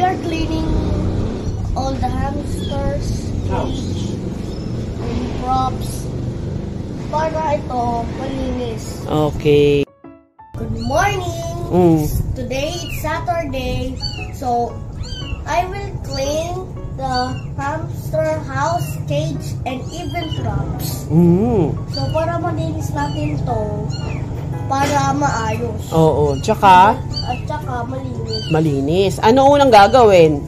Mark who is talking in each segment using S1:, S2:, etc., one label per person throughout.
S1: are cleaning all the hamsters, cage, and props para ito malinis.
S2: Okay.
S1: Good morning! Today it's Saturday, so I will clean the hamster house, cage, and even props. So para malinis natin to, para maayos.
S2: Oo, tsaka?
S1: At tsaka malinis.
S2: Malinis. Ano unang gagawin?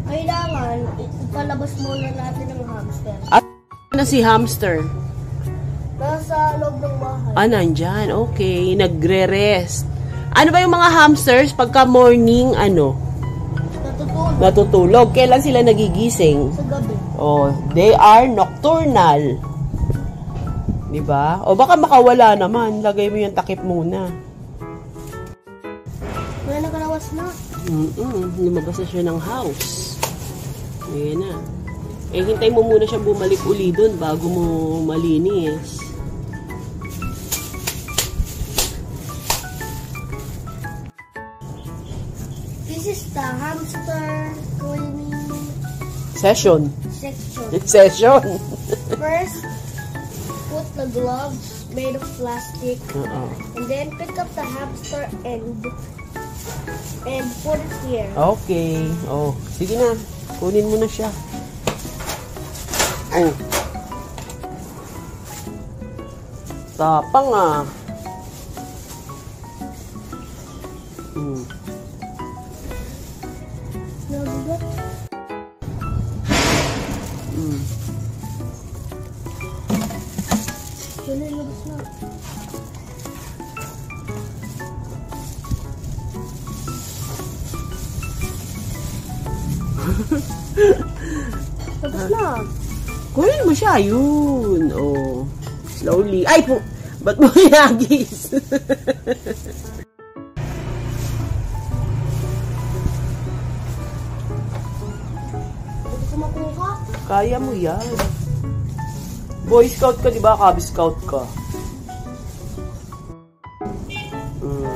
S1: Kailangan ipalabas muna natin ang hamster.
S2: At na si hamster?
S1: Nasa loob ng bahay.
S2: Nandyan. Okay. Nagre-rest. Ano ba yung mga hamsters pagka morning, natutulog? Kailan sila nagigising?
S1: Sa gabi.
S2: Oh, they are nocturnal. Diba? O baka makawala naman. Lagay mo yung takip muna.
S1: Wala nakalawas na.
S2: Lumabas na siya ng house. Ayan na. Hintay mo muna siya bumalik uli dun bago mo malinis.
S1: This is the hamster cleaning
S2: Session.
S1: section.
S2: It's session.
S1: First, put the gloves made of plastic, and then pick up the hamster and put it here.
S2: Okay. Oh, sige na. Kunin mo na siya. Oh. Tapang
S1: Nabigat. Dali, labas na. Labas na.
S2: Kunin mo siya. Yun. Oh. Slowly. Ay po. Ba't mo hinagis?
S1: Hindi ko makuha.
S2: Kaya mo yan. Boy Scout ka, di ba? Cub Scout ka.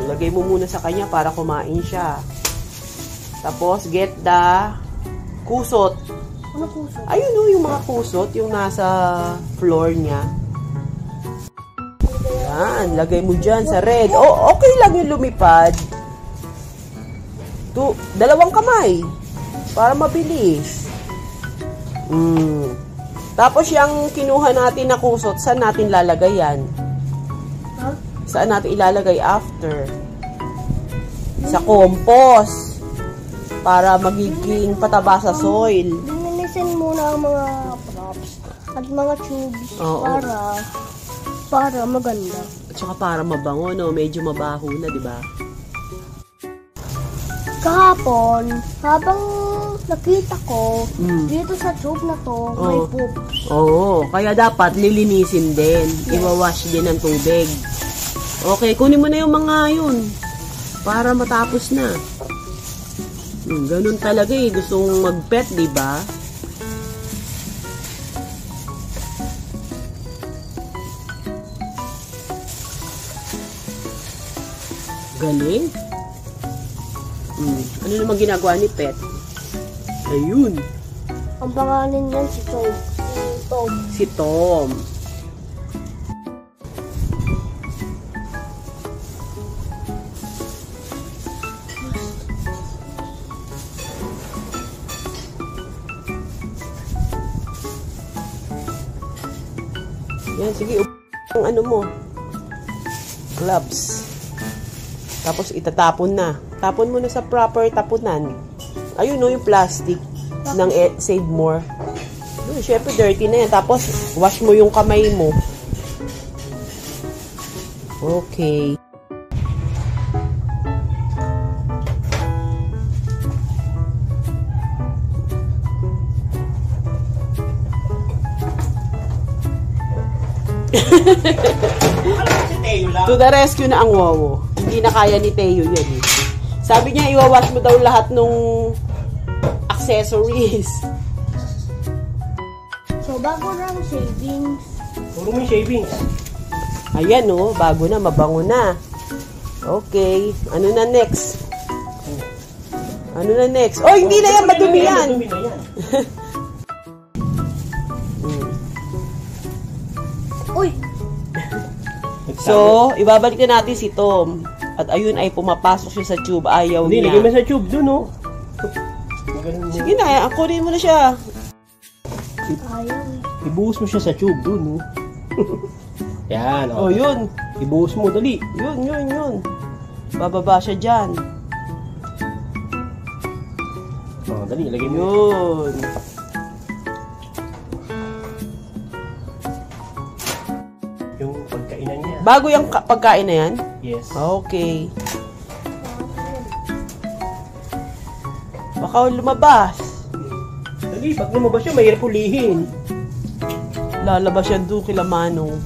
S2: Lagay mo muna sa kanya para kumain siya. Tapos, get the kusot.
S1: Ano kusot?
S2: Ayun yung mga kusot, yung nasa floor niya. Yan, lagay mo dyan sa red. Oh, okay lang yung lumipad. Dalawang kamay. Para mabilis. Tapos yung kinuha natin na kusot, saan natin lalagay yan?
S1: Huh?
S2: Saan natin ilalagay after? Sa compost. Para magiging pataba sa soil.
S1: Linisin muna ang mga props at mga tubes.
S2: Oo.
S1: Para maganda.
S2: At saka para mabango, no? Medyo mabaho na, di ba?
S1: Kahapon, habang nakita ko, dito sa tube na to, may poops.
S2: Oo, kaya dapat lilinisin din. Iwawash din ng tubig. Okay, kunin mo na yung mga yun. Para matapos na. Ganun talaga Gusto mong mag-pet, di ba? Galing. Ano naman ginagawa ni pet? Ayun.
S1: Ang pangalan niyan si Tom.
S2: Si Tom. Yan, sige. Ang ano mo. Gloves. Tapos itatapon na. Tapon mo na sa proper tapunan. Ayun yung plastic ng Save More. Syempre dirty na yan. Tapos wash mo yung kamay mo. Okay. To the rescue na ang Wowo. Hindi na kaya ni Teo yan Sabi niya, iwawash mo daw lahat nung accessories.
S1: So, bago na ang shavings.
S3: Puro mo yung shavings.
S2: Ayan bago na, mabango na. Okay. Ano na next? Ano na next? Oh, hindi na yan. Madumi yan.
S3: Madumi na yan.
S1: Uy!
S2: So, ibabalik na natin si Tom. At ayun ay pumapasok siya sa tube. Ayaw
S3: Hindi,
S2: niya.
S3: lagay mo sa tube dun, oh. Ganun mo.
S2: Sige na, kunin mo na siya.
S1: Ayaw.
S3: Ibuhos mo siya sa tube dun, oh. Yan,
S2: Oh,
S3: oh.
S2: yun.
S3: Ibuhos mo, dali.
S2: Yun. Bababa siya dyan.
S3: Oh, dali, lagay mo.
S2: Yun.
S3: Yung pagkainan niya.
S2: Bago yung pagkain na yan?
S3: Yes.
S2: Okay. Baka lumabas.
S3: Dali, pag lumabas siya, mahirap hulihin.
S2: Lalabas yan doon kila Manong.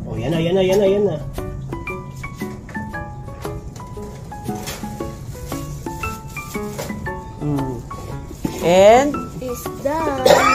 S3: Oh, yan na.
S2: And,
S1: It's done.